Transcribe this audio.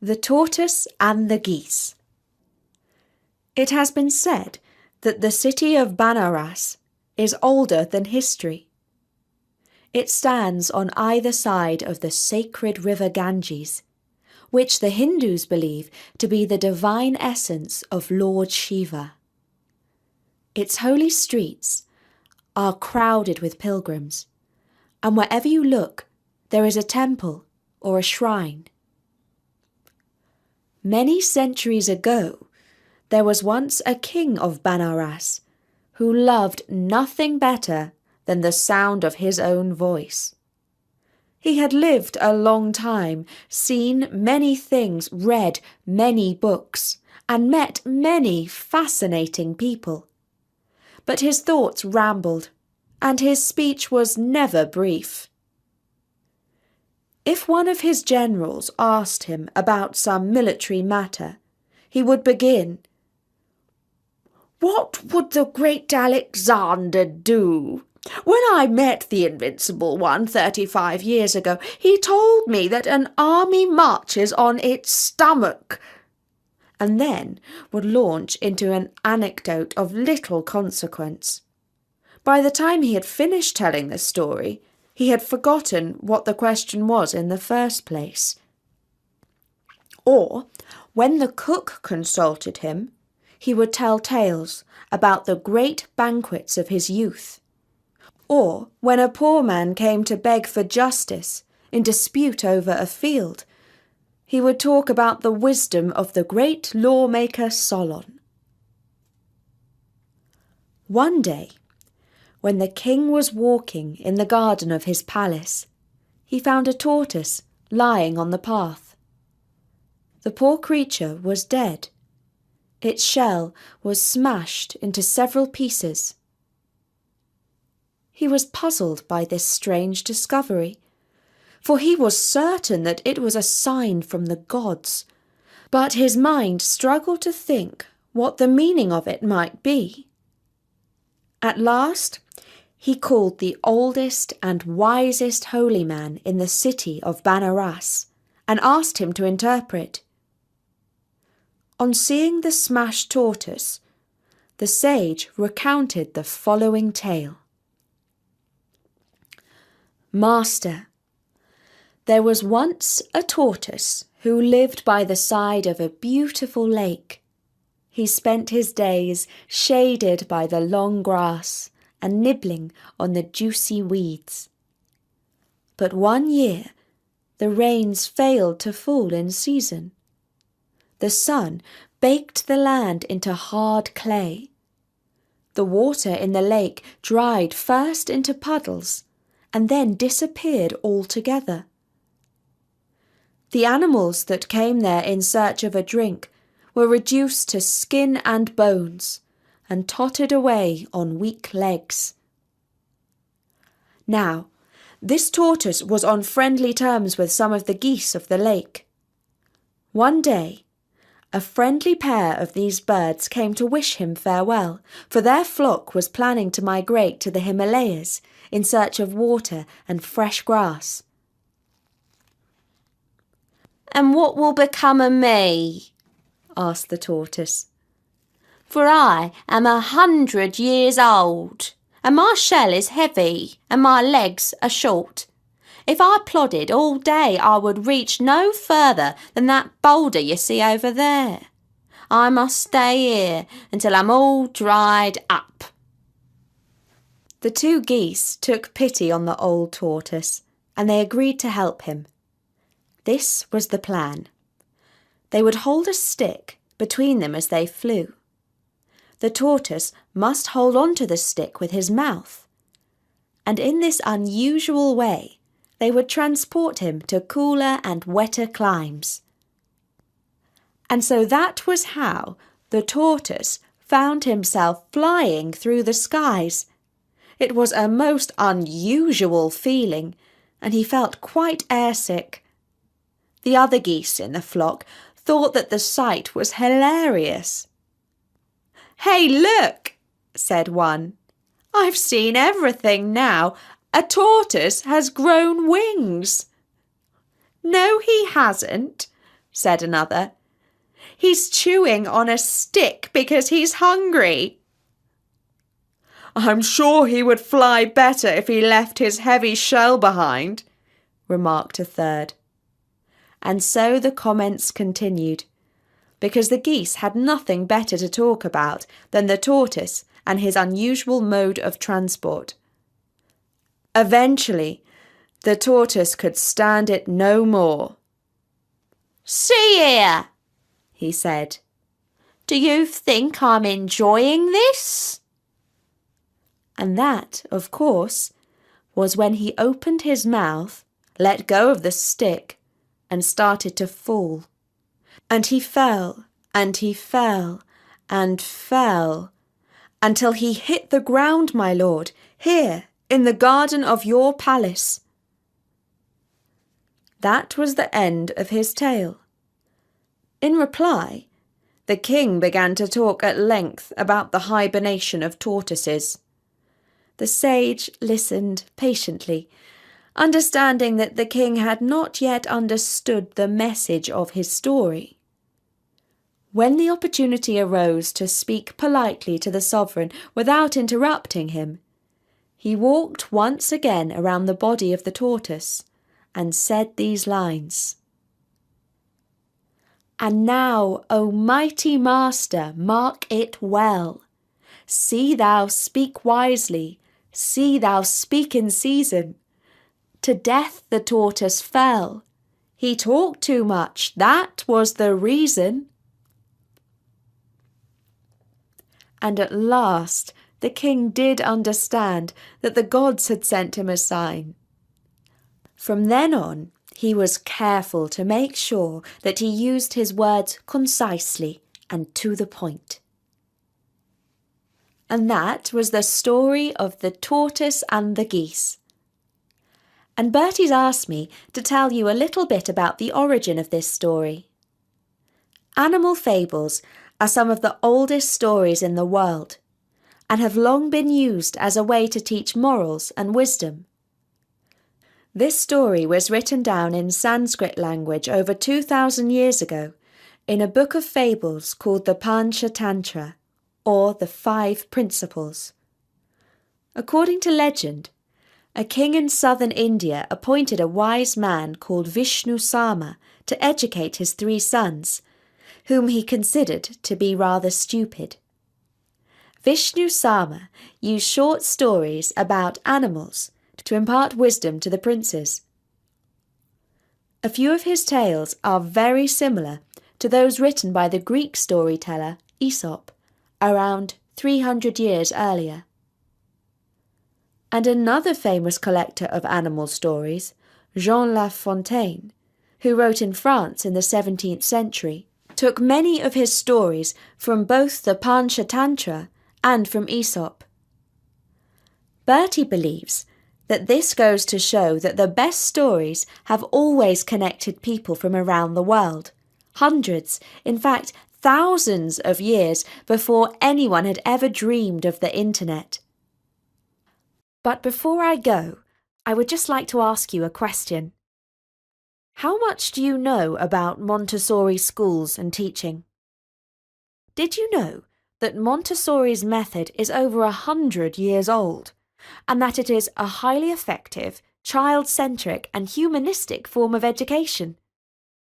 The Tortoise and the Geese. It has been said that the city of Banaras is older than history. It stands on either side of the sacred river Ganges, which the Hindus believe to be the divine essence of Lord Shiva. Its holy streets are crowded with pilgrims, and wherever you look, there is a temple or a shrine. Many centuries ago, there was once a king of Banaras who loved nothing better than the sound of his own voice. He had lived a long time, seen many things, read many books, and met many fascinating people. But his thoughts rambled, and his speech was never brief. If one of his generals asked him about some military matter, he would begin, "What would the great Alexander do? When I met the Invincible One 35 years ago, he told me that an army marches on its stomach," and then would launch into an anecdote of little consequence. By the time he had finished telling the story, he had forgotten what the question was in the first place. Or, when the cook consulted him, he would tell tales about the great banquets of his youth. Or, when a poor man came to beg for justice in dispute over a field, he would talk about the wisdom of the great lawmaker Solon. One day, when the king was walking in the garden of his palace, he found a tortoise lying on the path. The poor creature was dead. Its shell was smashed into several pieces. He was puzzled by this strange discovery, for he was certain that it was a sign from the gods, but his mind struggled to think what the meaning of it might be. At last, he called the oldest and wisest holy man in the city of Banaras and asked him to interpret. On seeing the smashed tortoise, the sage recounted the following tale. "Master, there was once a tortoise who lived by the side of a beautiful lake. He spent his days shaded by the long grass and nibbling on the juicy weeds. But one year the rains failed to fall in season. The sun baked the land into hard clay. The water in the lake dried first into puddles and then disappeared altogether. The animals that came there in search of a drink were reduced to skin and bones and tottered away on weak legs. Now, this tortoise was on friendly terms with some of the geese of the lake. One day, a friendly pair of these birds came to wish him farewell, for their flock was planning to migrate to the Himalayas in search of water and fresh grass. "And what will become of me?" asked the tortoise. "For I am 100 years old, and my shell is heavy, and my legs are short. If I plodded all day, I would reach no further than that boulder you see over there. I must stay here until I'm all dried up." The two geese took pity on the old tortoise, and they agreed to help him. This was the plan. They would hold a stick between them as they flew. The tortoise must hold on to the stick with his mouth, and in this unusual way they would transport him to cooler and wetter climes. And so that was how the tortoise found himself flying through the skies. It was a most unusual feeling, and he felt quite airsick. The other geese in the flock thought that the sight was hilarious. "Hey, look," said one. "I've seen everything now. A tortoise has grown wings." "No, he hasn't," said another. He's chewing on a stick because he's hungry. I'm sure he would fly better if he left his heavy shell behind, remarked a third. And so the comments continued, because the geese had nothing better to talk about than the tortoise and his unusual mode of transport. Eventually, the tortoise could stand it no more. See here, he said. Do you think I'm enjoying this? And that, of course, was when he opened his mouth, let go of the stick, and started to fall. And he fell, and he fell, and fell, until he hit the ground, my lord, here, in the garden of your palace. That was the end of his tale. In reply, the king began to talk at length about the hibernation of tortoises. The sage listened patiently, understanding that the king had not yet understood the message of his story. When the opportunity arose to speak politely to the sovereign without interrupting him, he walked once again around the body of the tortoise and said these lines. And now, O mighty master, mark it well. See thou speak wisely, see thou speak in season. To death the tortoise fell. He talked too much, that was the reason. And at last the king did understand that the gods had sent him a sign. From then on, he was careful to make sure that he used his words concisely and to the point. And that was the story of the tortoise and the geese. And Bertie's asked me to tell you a little bit about the origin of this story. Animal fables are some of the oldest stories in the world and have long been used as a way to teach morals and wisdom. This story was written down in Sanskrit language over 2,000 years ago in a book of fables called the Panchatantra, or the Five Principles. According to legend, a king in southern India appointed a wise man called Vishnu Sama to educate his 3 sons, whom he considered to be rather stupid. Vishnu Sama used short stories about animals to impart wisdom to the princes. A few of his tales are very similar to those written by the Greek storyteller Aesop around 300 years earlier. And another famous collector of animal stories, Jean La Fontaine, who wrote in France in the 17th century, took many of his stories from both the Panchatantra and from Aesop. Bertie believes that this goes to show that the best stories have always connected people from around the world, hundreds, in fact thousands of years before anyone had ever dreamed of the internet. But before I go, I would just like to ask you a question. How much do you know about Montessori schools and teaching? Did you know that Montessori's method is over 100 years old, and that it is a highly effective, child-centric and humanistic form of education?